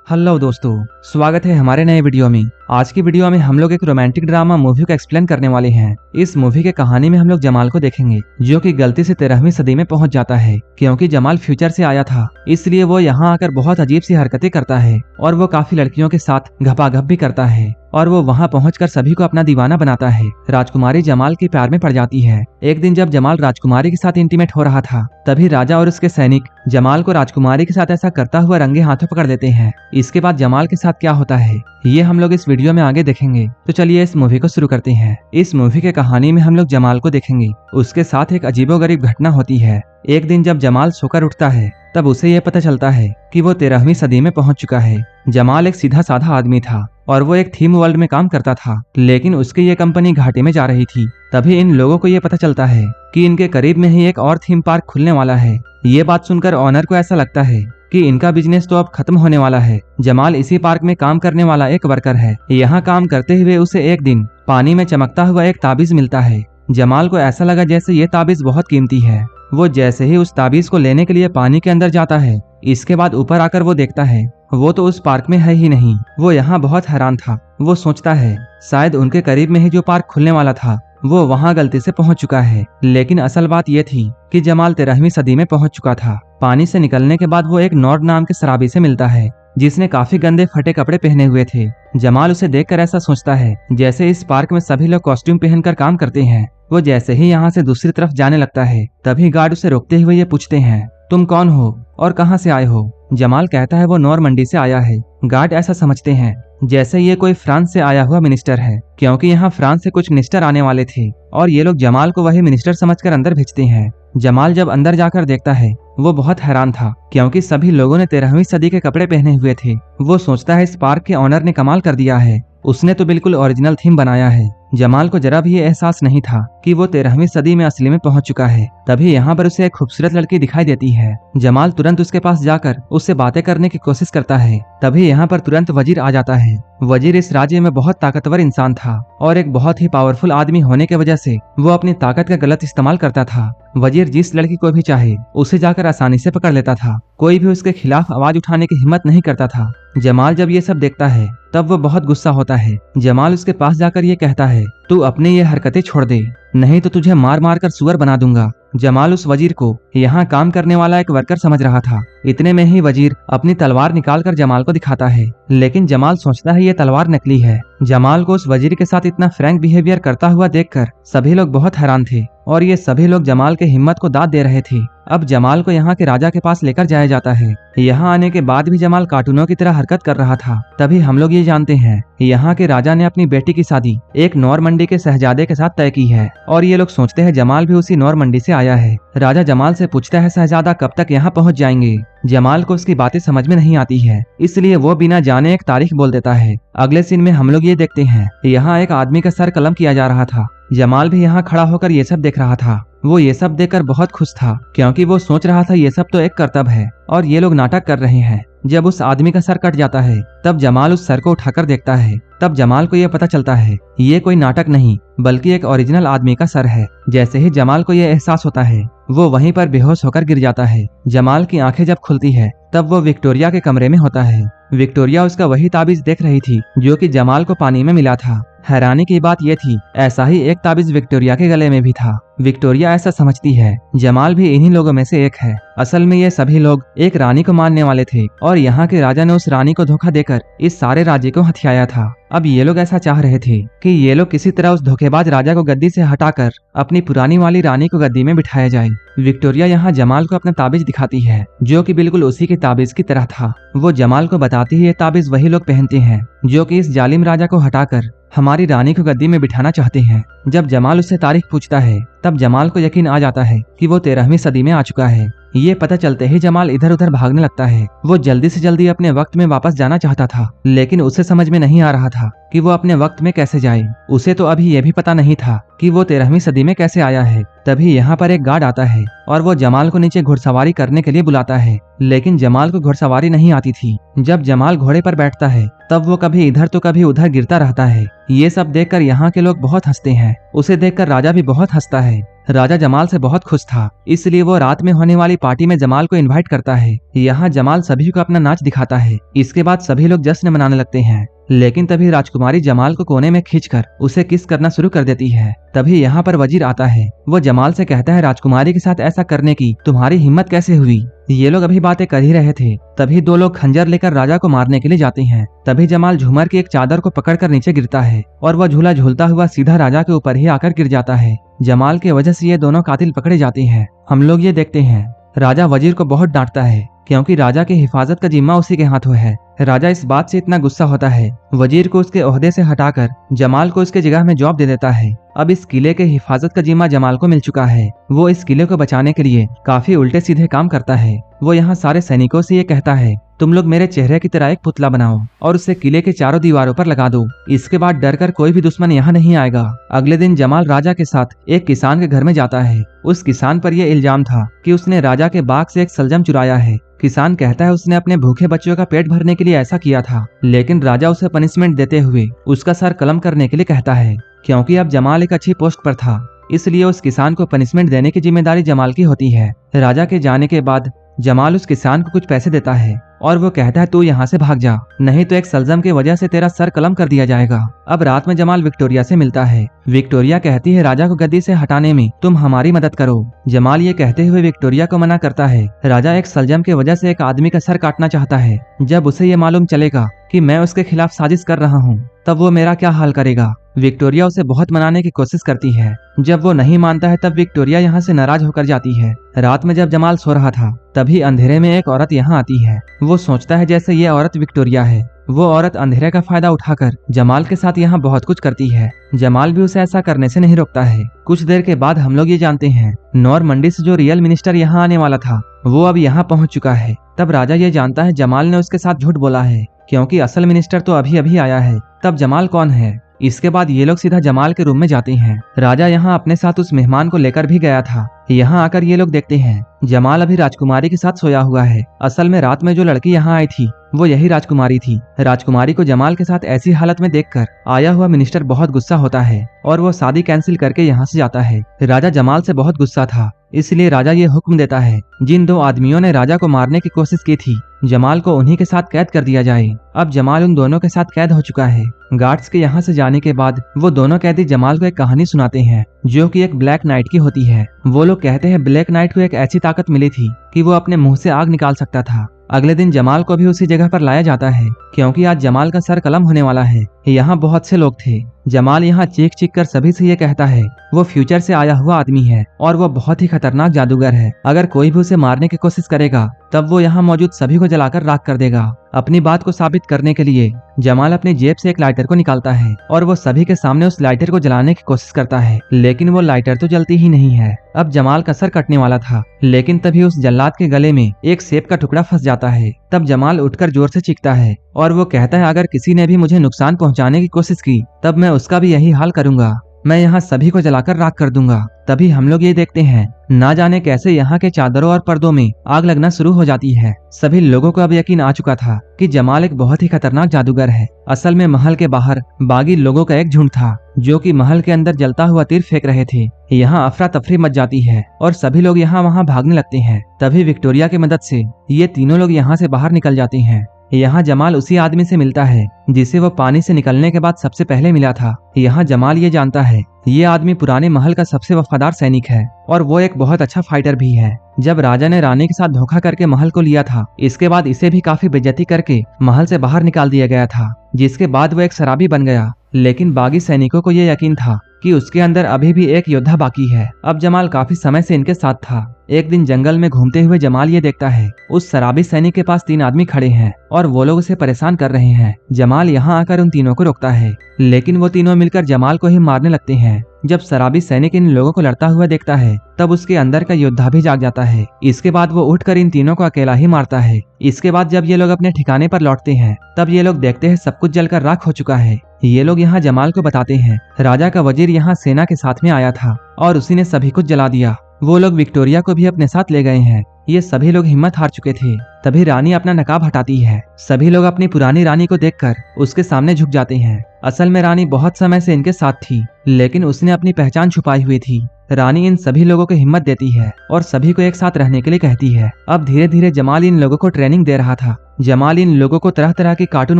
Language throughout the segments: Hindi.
हेलो दोस्तों, स्वागत है हमारे नए वीडियो में। आज की वीडियो में हम लोग एक रोमांटिक ड्रामा मूवी को एक्सप्लेन करने वाले हैं। इस मूवी के कहानी में हम लोग जमाल को देखेंगे, जो कि गलती से 13वीं सदी में पहुंच जाता है। क्योंकि जमाल फ्यूचर से आया था, इसलिए वो यहाँ आकर बहुत अजीब सी हरकतें करता है और वो काफी लड़कियों के साथ घपाघप भी करता है और वो वहाँ पहुंचकर सभी को अपना दीवाना बनाता है। राजकुमारी जमाल के प्यार में पड़ जाती है। एक दिन जब जमाल राजकुमारी के साथ इंटीमेट हो रहा था, तभी राजा और उसके सैनिक जमाल को राजकुमारी के साथ ऐसा करता हुआ रंगे हाथों पकड़ लेते हैं। इसके बाद जमाल के साथ क्या होता है ये हम लोग इस वीडियो में आगे देखेंगे। तो चलिए इस मूवी को शुरू करते हैं। इस मूवी के कहानी में हम लोग जमाल को देखेंगे। उसके साथ एक अजीबोगरीब घटना होती है। एक दिन जब जमाल सोकर उठता है, तब उसे यह पता चलता है कि वो 13वीं सदी में पहुंच चुका है। जमाल एक सीधा साधा आदमी था और वो एक थीम वर्ल्ड में काम करता था, लेकिन उसकी ये कंपनी घाटे में जा रही थी। तभी इन लोगों को ये पता चलता है कि इनके करीब में ही एक और थीम पार्क खुलने वाला है। ये बात सुनकर ऑनर को ऐसा लगता है कि इनका बिजनेस तो अब खत्म होने वाला है। जमाल इसी पार्क में काम करने वाला एक वर्कर है। यहाँ काम करते हुए उसे एक दिन पानी में चमकता हुआ एक ताबीज मिलता है। जमाल को ऐसा लगा जैसे ये ताबीज बहुत कीमती है। वो जैसे ही उस ताबीज को लेने के लिए पानी के अंदर जाता है, इसके बाद ऊपर आकर वो देखता है वो तो उस पार्क में है ही नहीं। वो यहाँ बहुत हैरान था। वो सोचता है शायद उनके करीब में ही जो पार्क खुलने वाला था वो वहाँ गलती से पहुँच चुका है। लेकिन असल बात ये थी कि जमाल 13वीं सदी में पहुँच चुका था। पानी से निकलने के बाद वो एक नॉर्ड नाम के शराबी से मिलता है, जिसने काफी गंदे फटे कपड़े पहने हुए थे। जमाल उसे देखकर ऐसा सोचता है जैसे इस पार्क में सभी लोग कॉस्ट्यूम पहनकर काम करते हैं। वो जैसे ही यहाँ से दूसरी तरफ जाने लगता है, तभी गार्ड उसे रोकते हुए ये पूछते हैं, तुम कौन हो और कहाँ से आए हो? जमाल कहता है वो नॉर्मंडी से आया है। गार्ड ऐसा समझते हैं जैसे ये कोई फ्रांस से आया हुआ मिनिस्टर है, क्योंकि यहाँ फ्रांस से कुछ मिनिस्टर आने वाले थे और ये लोग जमाल को वही मिनिस्टर समझकर अंदर भेजते हैं। जमाल जब अंदर जाकर देखता है, वो बहुत हैरान था क्योंकि सभी लोगों ने 13वीं सदी के कपड़े पहने हुए थे। वो सोचता है इस पार्क के ऑनर ने कमाल कर दिया है, उसने तो बिल्कुल ओरिजिनल थीम बनाया है। जमाल को जरा भी ये एहसास नहीं था कि वो 13वीं सदी में असली में पहुंच चुका है। तभी यहाँ पर उसे एक खूबसूरत लड़की दिखाई देती है। जमाल तुरंत उसके पास जाकर उससे बातें करने की कोशिश करता है। तभी यहाँ पर तुरंत वजीर आ जाता है। वजीर इस राज्य में बहुत ताकतवर इंसान था और एक बहुत ही पावरफुल आदमी होने की वजह से वो अपनी ताकत का गलत इस्तेमाल करता था। वजीर जिस लड़की को भी चाहे उसे जाकर आसानी से पकड़ लेता था। कोई भी उसके खिलाफ आवाज उठाने की हिम्मत नहीं करता था। जमाल जब ये सब देखता है, तब वो बहुत गुस्सा होता है। जमाल उसके पास जाकर ये कहता है, तू अपनी ये हरकतें छोड़ दे, नहीं तो तुझे मार मार कर सुअर बना दूंगा। जमाल उस वजीर को यहाँ काम करने वाला एक वर्कर समझ रहा था। इतने में ही वजीर अपनी तलवार निकालकर जमाल को दिखाता है, लेकिन जमाल सोचता है ये तलवार नकली है। जमाल को उस वजीर के साथ इतना फ्रैंक बिहेवियर करता हुआ देखकर सभी लोग बहुत हैरान थे और ये सभी लोग जमाल के हिम्मत को दाद दे रहे थे। अब जमाल को यहाँ के राजा के पास लेकर जाया जाता है। यहाँ आने के बाद भी जमाल कार्टूनों की तरह हरकत कर रहा था। तभी हम लोग ये जानते हैं यहाँ के राजा ने अपनी बेटी की शादी एक नॉर्मंडी के शहजादे के साथ तय की है और ये लोग सोचते हैं जमाल भी उसी नॉर्मंडी से आया है। राजा जमाल से पूछता है शहजादा कब तक यहाँ पहुँच जाएंगे। जमाल को उसकी बातें समझ में नहीं आती है, इसलिए वो बिना जाने एक तारीख बोल देता है। अगले सीन में हम लोग ये देखते हैं यहाँ एक आदमी का सर कलम किया जा रहा था। जमाल भी यहाँ खड़ा होकर ये सब देख रहा था। वो ये सब देखकर बहुत खुश था क्योंकि वो सोच रहा था ये सब तो एक कर्तव्य है और ये लोग नाटक कर रहे हैं। जब उस आदमी का सर कट जाता है, तब जमाल उस सर को उठाकर देखता है। तब जमाल को ये पता चलता है ये कोई नाटक नहीं बल्कि एक ओरिजिनल आदमी का सर है। जैसे ही जमाल को ये एहसास होता है, वो वहीं पर बेहोश होकर गिर जाता है। जमाल की आंखें जब खुलती है, तब वो विक्टोरिया के कमरे में होता है। विक्टोरिया उसका वही ताबीज देख रही थी जो कि जमाल को पानी में मिला था। हैरानी की बात यह थी ऐसा ही एक ताबीज विक्टोरिया के गले में भी था। विक्टोरिया ऐसा समझती है जमाल भी इन्हीं लोगों में से एक है। असल में ये सभी लोग एक रानी को मारने वाले थे और यहाँ के राजा ने उस रानी को धोखा देकर इस सारे राज्य को हथियाया था। अब ये लोग ऐसा चाह रहे थे कि ये लोग किसी तरह उस धोखेबाज राजा को गद्दी से हटाकर अपनी पुरानी वाली रानी को गद्दी में बिठाया जाए। विक्टोरिया यहाँ जमाल को अपना ताबीज दिखाती है जो कि बिल्कुल उसी के ताबीज की तरह था। वो जमाल को बताती है ये ताबीज वही लोग पहनते हैं जो कि इस जालिम राजा को हटाकर हमारी रानी को गद्दी में बिठाना चाहते हैं। जब जमाल उससे तारीख पूछता है, तब जमाल को यकीन आ जाता है कि वो 13वीं सदी में आ चुका है। ये पता चलते ही जमाल इधर उधर भागने लगता है। वो जल्दी से जल्दी अपने वक्त में वापस जाना चाहता था, लेकिन उसे समझ में नहीं आ रहा था कि वो अपने वक्त में कैसे जाए। उसे तो अभी ये भी पता नहीं था कि वो 13वीं सदी में कैसे आया है। तभी यहाँ पर एक गार्ड आता है और वो जमाल को नीचे घुड़सवारी करने के लिए बुलाता है, लेकिन जमाल को घुड़सवारी नहीं आती थी। जब जमाल घोड़े पर बैठता है, तब वो कभी इधर तो कभी उधर गिरता रहता है। ये सब देखकर यहाँ के लोग बहुत हंसते हैं। उसे देखकर राजा भी बहुत हंसता है। राजा जमाल से बहुत खुश था, इसलिए वो रात में होने वाली पार्टी में जमाल को इनवाइट करता है। यहाँ जमाल सभी को अपना नाच दिखाता है। इसके बाद सभी लोग जश्न मनाने लगते हैं, लेकिन तभी राजकुमारी जमाल को कोने में खींचकर उसे किस करना शुरू कर देती है। तभी यहाँ पर वजीर आता है। वो जमाल से कहता है, राजकुमारी के साथ ऐसा करने की तुम्हारी हिम्मत कैसे हुई? ये लोग अभी बातें कर ही रहे थे, तभी दो लोग खंजर लेकर राजा को मारने के लिए जाते हैं। तभी जमाल झूमर की एक चादर को पकड़कर नीचे गिरता है और वह झूला झूलता हुआ सीधा राजा के ऊपर ही आकर गिर जाता है। जमाल की वजह से ये दोनों कातिल पकड़े जाते हैं। हम लोग ये देखते हैं राजा वजीर को बहुत डांटता है, क्योंकि राजा की हिफाजत का जिम्मा उसी के हाथों है। राजा इस बात से इतना गुस्सा होता है, वजीर को उसके ओहदे से हटाकर जमाल को उसके जगह में जॉब दे देता है। अब इस किले के हिफाजत का जिम्मा जमाल को मिल चुका है। वो इस किले को बचाने के लिए काफी उल्टे सीधे काम करता है। वो यहाँ सारे सैनिकों से ये कहता है, तुम लोग मेरे चेहरे की तरह एक पुतला बनाओ और उसे किले के चारों दीवारों पर लगा दो। इसके बाद डर कर कोई भी दुश्मन यहाँ नहीं आएगा। अगले दिन जमाल राजा के साथ एक किसान के घर में जाता है। उस किसान पर यह इल्जाम था कि उसने राजा के बाग से एक सलजम चुराया है। किसान कहता है उसने अपने भूखे बच्चों का पेट भरने के लिए ऐसा किया था, लेकिन राजा उसे पनिशमेंट देते हुए उसका सर कलम करने के लिए कहता है। क्योंकि अब जमाल एक अच्छी पोस्ट पर था, इसलिए उस किसान को पनिशमेंट देने की जिम्मेदारी जमाल की होती है। राजा के जाने के बाद जमाल उस किसान को कुछ पैसे देता है और वो कहता है, तू यहाँ से भाग जा, नहीं तो एक सलजम की वजह से तेरा सर कलम कर दिया जाएगा। अब रात में जमाल विक्टोरिया से मिलता है। विक्टोरिया कहती है, राजा को गद्दी से हटाने में तुम हमारी मदद करो। जमाल ये कहते हुए विक्टोरिया को मना करता है। राजा एक सलजम की वजह से एक आदमी का सर काटना चाहता है। जब उसे ये मालूम चलेगा कि मैं उसके खिलाफ साजिश कर रहा हूँ, तब वो मेरा क्या हाल करेगा। विक्टोरिया उसे बहुत मनाने की कोशिश करती है। जब वो नहीं मानता है, तब विक्टोरिया यहाँ से नाराज होकर जाती है। रात में जब जमाल सो रहा था, तभी अंधेरे में एक औरत यहाँ आती है। वो सोचता है जैसे ये औरत विक्टोरिया है। वो औरत अंधेरे का फायदा उठाकर जमाल के साथ यहाँ बहुत कुछ करती है। जमाल भी उसे ऐसा करने से नहीं रोकता है। कुछ देर के बाद हम लोग ये जानते हैं, नॉर्मंडी से जो रियल मिनिस्टर यहाँ आने वाला था, वो अब यहाँ पहुँच चुका है। तब राजा ये जानता है जमाल ने उसके साथ झूठ बोला है, क्योंकि असल मिनिस्टर तो अभी अभी आया है। तब जमाल कौन है? इसके बाद ये लोग सीधा जमाल के रूम में जाते हैं। राजा यहाँ अपने साथ उस मेहमान को लेकर भी गया था। यहाँ आकर ये लोग देखते हैं जमाल अभी राजकुमारी के साथ सोया हुआ है। असल में रात में जो लड़की यहाँ आई थी, वो यही राजकुमारी थी। राजकुमारी को जमाल के साथ ऐसी हालत में देखकर आया हुआ मिनिस्टर बहुत गुस्सा होता है और वो शादी कैंसिल करके यहाँ से जाता है। राजा जमाल से बहुत गुस्सा था, इसलिए राजा ये हुक्म देता है, जिन दो आदमियों ने राजा को मारने की कोशिश की थी, जमाल को उन्हीं के साथ कैद कर दिया जाए। अब जमाल उन दोनों के साथ कैद हो चुका है। गार्ड्स के यहाँ से जाने के बाद वो दोनों कैदी जमाल को एक कहानी सुनाते हैं, जो कि एक ब्लैक नाइट की होती है। वो लोग कहते हैं ब्लैक नाइट को एक ऐसी ताकत मिली थी कि वो अपने मुंह से आग निकाल सकता था। अगले दिन जमाल को भी उसी जगह पर लाया जाता है, क्योंकि आज जमाल का सर कलम होने वाला है। यहाँ बहुत से लोग थे। जमाल यहाँ चीख चीख कर सभी से ये कहता है, वो फ्यूचर से आया हुआ आदमी है और वो बहुत ही खतरनाक जादूगर है। अगर कोई भी उसे मारने की कोशिश करेगा, तब वो यहाँ मौजूद सभी को जलाकर राख कर देगा। अपनी बात को साबित करने के लिए जमाल अपनी जेब से एक लाइटर को निकालता है और वो सभी के सामने उस लाइटर को जलाने की कोशिश करता है, लेकिन वो लाइटर तो जलती ही नहीं है। अब जमाल का सर कटने वाला था, लेकिन तभी उस जल्लाद के गले में एक सेब का टुकड़ा फंस जाता है। तब जमाल उठकर जोर से चीखता है और वो कहता है, अगर किसी ने भी मुझे नुकसान पहुंचाने की कोशिश की, तब मैं उसका भी यही हाल करूंगा। मैं यहाँ सभी को जलाकर राख कर दूंगा। तभी हम लोग ये देखते हैं, ना जाने कैसे यहाँ के चादरों और पर्दों में आग लगना शुरू हो जाती है। सभी लोगों को अब यकीन आ चुका था कि जमाल एक बहुत ही खतरनाक जादूगर है। असल में महल के बाहर बागी लोगों का एक झुंड था, जो कि महल के अंदर जलता हुआ तीर फेंक रहे थे। यहाँ अफरा तफरी मच जाती है और सभी लोग यहाँ वहाँ भागने लगते हैं। तभी विक्टोरिया की मदद से ये तीनों लोग यहाँ से बाहर निकल जाते हैं। यहाँ जमाल उसी आदमी से मिलता है जिसे वो पानी से निकलने के बाद सबसे पहले मिला था। यहाँ जमाल ये जानता है ये आदमी पुराने महल का सबसे वफादार सैनिक है और वो एक बहुत अच्छा फाइटर भी है। जब राजा ने रानी के साथ धोखा करके महल को लिया था, इसके बाद इसे भी काफी बेइज्जती करके महल से बाहर निकाल दिया गया था, जिसके बाद वो एक शराबी बन गया। लेकिन बागी सैनिकों को ये यकीन था कि उसके अंदर अभी भी एक योद्धा बाकी है। अब जमाल काफी समय से इनके साथ था। एक दिन जंगल में घूमते हुए जमाल ये देखता है उस शराबी सैनिक के पास 3 आदमी खड़े हैं और वो लोग उसे परेशान कर रहे हैं। जमाल यहाँ आकर उन तीनों को रोकता है, लेकिन वो तीनों मिलकर जमाल को ही मारने लगते हैं। जब शराबी सैनिक इन लोगों को लड़ता हुआ देखता है, तब उसके अंदर का योद्धा भी जाग जाता है। इसके बाद वो उठकर इन तीनों को अकेला ही मारता है। इसके बाद जब ये लोग अपने ठिकाने पर लौटते हैं, तब ये लोग देखते हैं सब कुछ जलकर राख हो चुका है। ये लोग यहाँ जमाल को बताते हैं राजा का वजीर यहाँ सेना के साथ में आया था और उसी ने सभी कुछ जला दिया। वो लोग विक्टोरिया को भी अपने साथ ले गए हैं। ये सभी लोग हिम्मत हार चुके थे। तभी रानी अपना नकाब हटाती है। सभी लोग अपनी पुरानी रानी को देखकर उसके सामने झुक जाते हैं। असल में रानी बहुत समय से इनके साथ थी लेकिन उसने अपनी पहचान छुपाई हुई थी। रानी इन सभी लोगों को हिम्मत देती है और सभी को एक साथ रहने के लिए कहती है। अब धीरे धीरे जमाल इन लोगों को ट्रेनिंग दे रहा था। जमाल इन लोगों को तरह तरह की कार्टून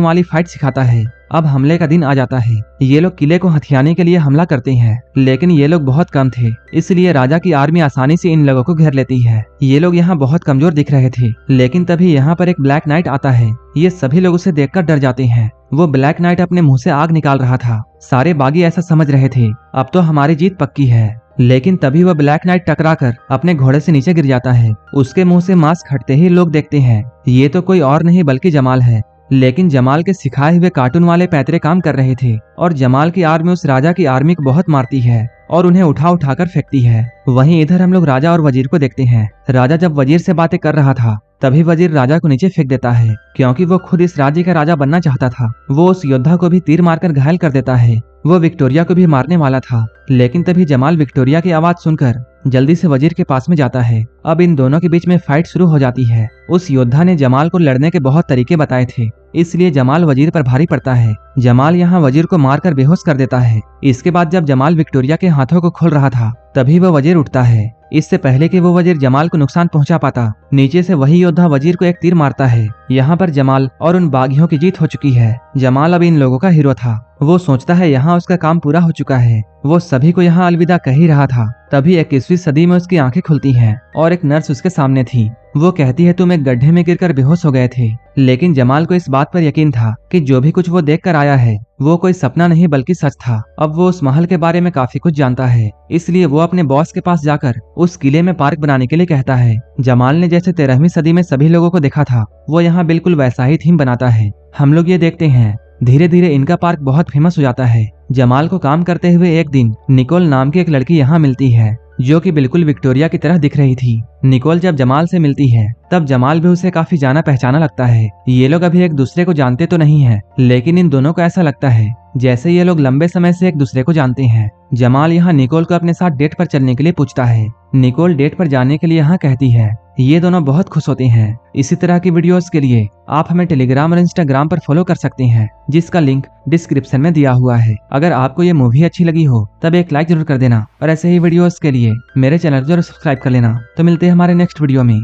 वाली फाइट सिखाता है। अब हमले का दिन आ जाता है। ये लोग किले को हथियाने के लिए हमला करते हैं, लेकिन ये लोग बहुत कम थे, इसलिए राजा की आर्मी आसानी से इन लोगों को घेर लेती है। ये लोग यहाँ बहुत कमजोर दिख रहे थे, लेकिन तभी यहाँ पर एक ब्लैक नाइट आता है। ये सभी लोग उसे देखकर डर जाते हैं। वो ब्लैक नाइट अपने मुंह से आग निकाल रहा था। सारे बागी ऐसा समझ रहे थे, अब तो हमारी जीत पक्की है। लेकिन तभी वह ब्लैक नाइट टकराकर अपने घोड़े से नीचे गिर जाता है। उसके मुंह से मास्क हटते ही लोग देखते हैं ये तो कोई और नहीं बल्कि जमाल है। लेकिन जमाल के सिखाए हुए कार्टून वाले पैतरे काम कर रहे थे और जमाल की आर्मी उस राजा की आर्मी को बहुत मारती है और उन्हें उठा उठाकर फेंकती है। वहीं इधर हम लोग राजा और वजीर को देखते हैं। राजा जब वजीर से बातें कर रहा था, तभी वजीर राजा को नीचे फेंक देता है, क्योंकि वो खुद इस राज्य का राजा बनना चाहता था। वो उस योद्धा को भी तीर मारकर घायल कर देता है। वो विक्टोरिया को भी मारने वाला था, लेकिन तभी जमाल विक्टोरिया की आवाज सुनकर जल्दी से वजीर के पास में जाता है। अब इन दोनों के बीच में फाइट शुरू हो जाती है। उस योद्धा ने जमाल को लड़ने के बहुत तरीके बताए थे, इसलिए जमाल वजीर पर भारी पड़ता है। जमाल यहाँ वजीर को मारकर बेहोश कर देता है। इसके बाद जब जमाल विक्टोरिया के हाथों को खोल रहा था, तभी वह वजीर उठता है। इससे पहले कि वो वजीर जमाल को नुकसान पहुंचा पाता, नीचे से वही योद्धा वजीर को एक तीर मारता है। यहाँ पर जमाल और उन बागियों की जीत हो चुकी है। जमाल अब इन लोगों का हीरो था। वो सोचता है यहाँ उसका काम पूरा हो चुका है। वो सभी को यहाँ अलविदा कह ही रहा था, तभी 21वीं सदी में उसकी आंखें खुलती हैं और एक नर्स उसके सामने थी। वो कहती है तुम एक गड्ढे में गिरकर बेहोश हो गए थे। लेकिन जमाल को इस बात पर यकीन था कि जो भी कुछ वो देख कर आया है वो कोई सपना नहीं बल्कि सच था। अब वो उस महल के बारे में काफी कुछ जानता है, इसलिए वो अपने बॉस के पास जाकर उस किले में पार्क बनाने के लिए कहता है। जमाल ने जैसे 13वीं सदी में सभी लोगों को देखा था, वो यहाँ बिल्कुल वैसा ही थीम बनाता है। हम लोग ये देखते हैं धीरे धीरे इनका पार्क बहुत फेमस हो जाता है। जमाल को काम करते हुए एक दिन निकोल नाम की एक लड़की यहाँ मिलती है, जो कि बिल्कुल विक्टोरिया की तरह दिख रही थी। निकोल जब जमाल से मिलती है, तब जमाल भी उसे काफी जाना पहचाना लगता है। ये लोग अभी एक दूसरे को जानते तो नहीं है, लेकिन इन दोनों को ऐसा लगता है जैसे ये लोग लंबे समय से एक दूसरे को जानते हैं। जमाल यहाँ निकोल को अपने साथ डेट पर चलने के लिए पूछता है। निकोल डेट पर जाने के लिए यहाँ कहती है। ये दोनों बहुत खुश होते हैं। इसी तरह की वीडियोस के लिए आप हमें टेलीग्राम और इंस्टाग्राम पर फॉलो कर सकते हैं, जिसका लिंक डिस्क्रिप्शन में दिया हुआ है। अगर आपको ये मूवी अच्छी लगी हो तब एक लाइक जरूर कर देना और ऐसे ही वीडियोस के लिए मेरे चैनल को जरूर सब्सक्राइब कर लेना। तो मिलते हैं हमारे नेक्स्ट वीडियो में।